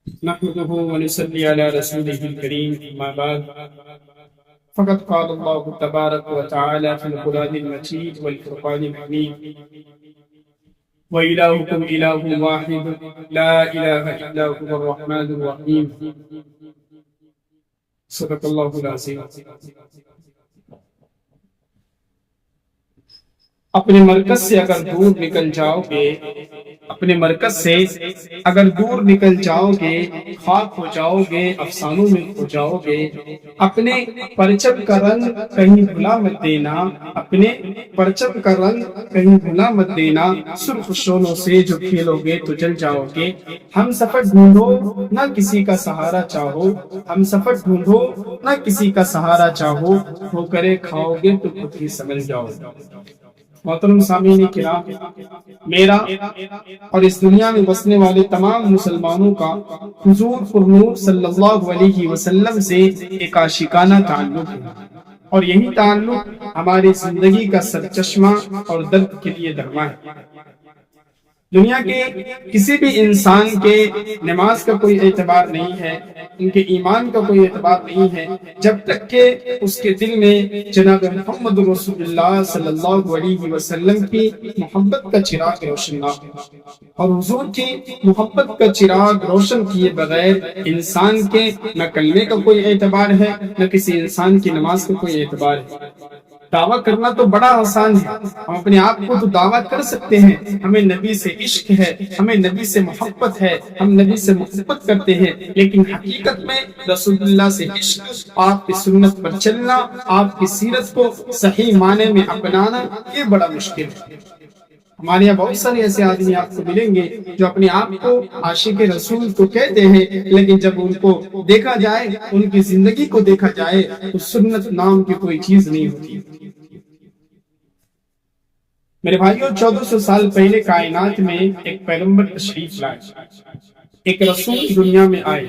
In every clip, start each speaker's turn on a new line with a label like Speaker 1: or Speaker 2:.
Speaker 1: نحمده ونصلي على رسوله الكريم أما بعد فقد قال الله تبارك وتعالى في القرآن المجيد والفرقان الحميد وإلهكم إله واحد لا إله إلا هو الرحمن الرحيم صدق الله العظيم۔ اپنے مرکز سے اگر دور نکل جاؤ گے، اپنے مرکز سے اگر دور نکل جاؤ گے، خاک ہو جاؤ گے، افسانوں میں کھو جاؤ گے، اپنے پرچم کا رنگ کہیں بھلا مت دینا، اپنے پرچم کا رنگ کہیں بھلا مت دینا، سرخ شولوں سے جو کھیلو گے تو جل جاؤ گے۔ ہم سفر ڈھونڈو نہ کسی کا سہارا چاہو، ہم سفر ڈھونڈو نہ کسی کا سہارا چاہو، ہو کرے کھاؤ گے تو خود ہی سمجھ جاؤ۔ محترم سامعین کرام، میرا اور اس دنیا میں بسنے والے تمام مسلمانوں کا حضور پرنور صلی اللہ علیہ وسلم سے ایک عاشقانہ تعلق ہے، اور یہی تعلق ہماری زندگی کا سرچشمہ اور درد کے لیے درما ہے۔ دنیا کے کسی بھی انسان کے نماز کا کوئی اعتبار نہیں ہے، ان کے ایمان کا کوئی اعتبار نہیں ہے، جب تک کہ اس کے دل میں جناب محمد رسول اللہ صلی اللہ علیہ وسلم کی محبت کا چراغ روشن نہ ہو۔ اور حضور کی محبت کا چراغ روشن کیے بغیر انسان کے نہ کلمے کا کوئی اعتبار ہے، نہ کسی انسان کی نماز کا کوئی اعتبار ہے۔ دعویٰ کرنا تو بڑا آسان ہے، ہم اپنے آپ کو تو دعویٰ کر سکتے ہیں، ہمیں نبی سے عشق ہے، ہمیں نبی سے محبت ہے، ہم نبی سے محبت کرتے ہیں، لیکن حقیقت میں رسول اللہ سے عشق، آپ کی سنت پر چلنا، آپ کی سیرت کو صحیح معنی میں اپنانا، یہ بڑا مشکل ہے۔ ہمارے یہاں بہت سارے ایسے آدمی آپ کو ملیں گے جو اپنے آپ کو عاشق رسول تو کہتے ہیں، لیکن جب ان کو دیکھا جائے، ان کی زندگی کو دیکھا جائے تو سنت نام کی کوئی چیز نہیں ہوتی۔ میرے بھائیوں، 1400 سال پہلے کائنات میں ایک پیغمبر تشریف لائے، ایک رسول دنیا میں آئے۔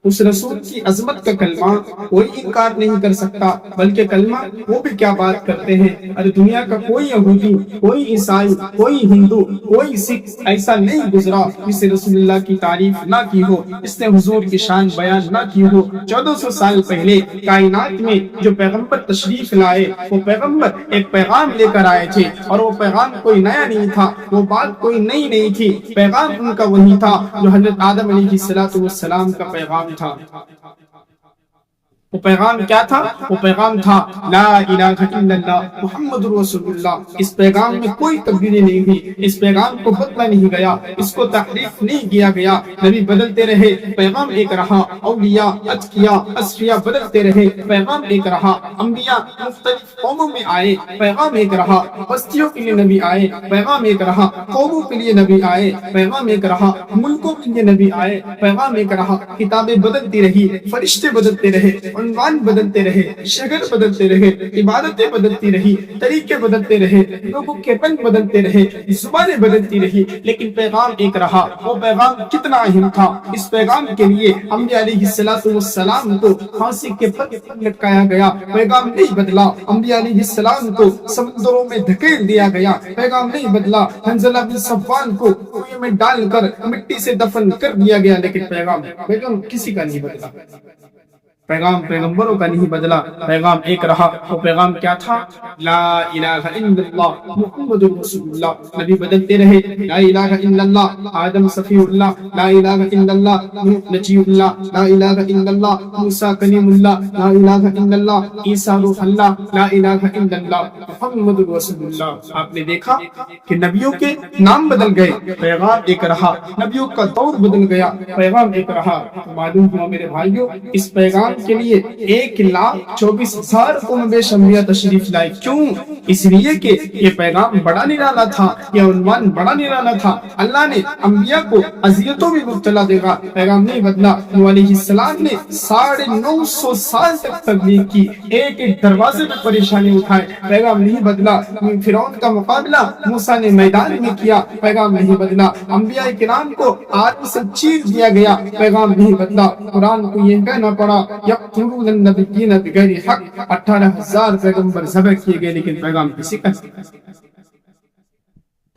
Speaker 1: اس رسول کی عظمت کا کلمہ کوئی انکار نہیں کر سکتا، بلکہ کلمہ وہ بھی کیا بات کرتے ہیں۔ اور دنیا کا کوئی یہودی، کوئی عیسائی، کوئی ہندو، کوئی سکھ ایسا نہیں گزرا جس نے رسول اللہ کی تعریف نہ کی ہو، اس نے حضور کی شان بیان نہ کی ہو۔ 1400 سال پہلے کائنات میں جو پیغمبر تشریف لائے، وہ پیغمبر ایک پیغام لے کر آئے تھے، اور وہ پیغام کوئی نیا نہیں تھا، وہ بات کوئی نئی نہیں تھی، پیغام ان کا وہی تھا جو حضرت آدم علیہ السلام کا پیغام تھا۔ وہ پیغام کیا تھا؟ وہ پیغام تھا لا الہ الا اللہ محمد رسول اللہ۔ اس پیغام میں کوئی تبدیلی نہیں ہوئی، اس پیغام کو بدلا نہیں گیا، اس کو تحریف نہیں کیا گیا۔ نبی بدلتے رہے، پیغام ایک رہا، اولیاء، اتقیاء، اصفیاء بدلتے رہے، پیغام ایک رہا۔ انبیاء مختلف قوموں میں آئے، پیغام ایک رہا۔ بستیوں کے لیے نبی آئے، پیغام ایک رہا۔ قوموں کے لیے نبی آئے، پیغام ایک رہا۔ ملکوں کے لیے نبی آئے، پیغام ایک رہا۔ کتابیں بدلتی رہی، فرشتے بدلتے رہے، عنوان بدلتے رہے، شہر بدلتے رہے، عبادتیں بدلتی رہی، طریقے بدلتے رہے، لوگوں کے رنگ بدلتے رہے، زبانیں بدلتی رہی، لیکن پیغام ایک رہا۔ وہ پیغام کتنا اہم تھا، اس پیغام کے لیے انبیاء علیہ السلام کو پھانسی کے پتھر پر لٹکایا گیا، پیغام نہیں بدلا۔ انبیاء علیہ السلام کو سمندروں میں دھکیل دیا گیا، پیغام نہیں بدلا۔ حنظلہ بن صفوان کو کنویں میں ڈال کر مٹی سے دفن کر دیا گیا، لیکن پیغام کسی کا نہیں بدلا۔ پیغام پیغمبروں کا نہیں بدلا، پیغام ایک رہا۔ وہ پیغام کیا تھا؟ لا الہ الا اللہ محمد رسول اللہ۔ نبی بدلتے رہے، لا الہ الا اللہ آدم صفی اللہ، لا الہ الا اللہ نوح نجی اللہ، لا الہ الا اللہ موسیٰ کلیم اللہ، لا الہ الا اللہ عیسیٰ روح اللہ، لا الہ الا اللہ محمد رسول اللہ۔ آپ نے دیکھا کہ نبیوں کے نام بدل گئے، پیغام ایک رہا۔ نبیوں کا دور بدل گیا، پیغام ایک رہا۔ معلوم ہوا میرے بھائیوں، اس پیغام کے لیے 1,24,000 قوم شمبیہ تشریف لائے۔ کیوں؟ اس لیے کہ یہ پیغام بڑا نرالا تھا، یہ عنوان بڑا نرالا تھا۔ اللہ نے انبیاء کو اذیتوں میں مبتلا دیگا، پیغام نہیں بدلا۔ نوح علیہ السلام نے 950 سال تک تبلیغ کی، ایک ایک دروازے میں پریشانی اٹھائے، پیغام نہیں بدلا۔ فرعون کا مقابلہ موسیٰ نے میدان میں کیا، پیغام نہیں بدلا۔ انبیاء کرام کو آگ سے چیر دیا گیا، پیغام نہیں بدلا۔ قرآن کو یہ کہنا پڑا یقتلون النبیین بغیر حق، 18,000 پیغمبر ذبح کیے گئے، لیکن پیغام کسی کا نہیں۔